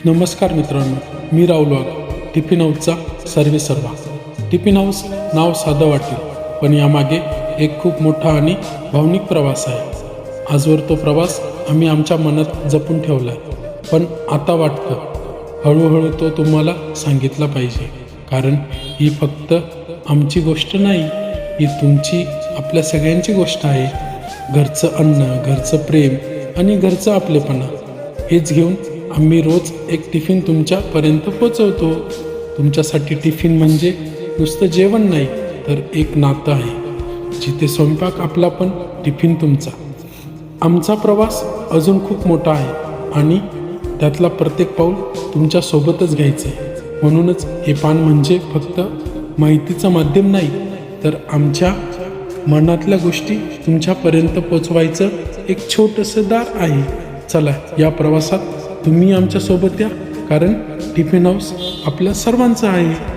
नमस्कार मित्रांनो, मी राहुल वाघ, टिफिन हाऊसचा सर्वा. टिफिन हाऊस नाव साधं वाटेल, पण यामागे एक खूप मोठा आणि भावनिक प्रवास आहे. आजवर तो प्रवास आम्ही आमच्या मनात जपून ठेवला आहे, पण आता वाटतं हळूहळू तो तुम्हाला सांगितला पाहिजे. कारण ही फक्त आमची गोष्ट नाही, ही तुमची, आपल्या सगळ्यांची गोष्ट आहे. घरचं अन्न, घरचं प्रेम आणि घरचं आपलेपणा हेच घेऊन आम्ही रोज एक टिफिन तुमच्यापर्यंत पोचवतो. तुमच्यासाठी टिफिन म्हणजे नुसतं जेवण नाही, तर एक नातं आहे, जिथे स्वयंपाक आपला पण टिफिन तुमचा. आमचा प्रवास अजून खूप मोठा आहे आणि त्यातला प्रत्येक पाऊल तुमच्यासोबतच घ्यायचं आहे. म्हणूनच हे पान म्हणजे फक्त माहितीचं माध्यम नाही, तर आमच्या मनातल्या गोष्टी तुमच्यापर्यंत पोचवायचं एक छोटंसं दार आहे. चला, या प्रवासात तुम्ही आमच्यासोबत या, कारण टिफिन हाऊस आपल्या सर्वांचं आहे.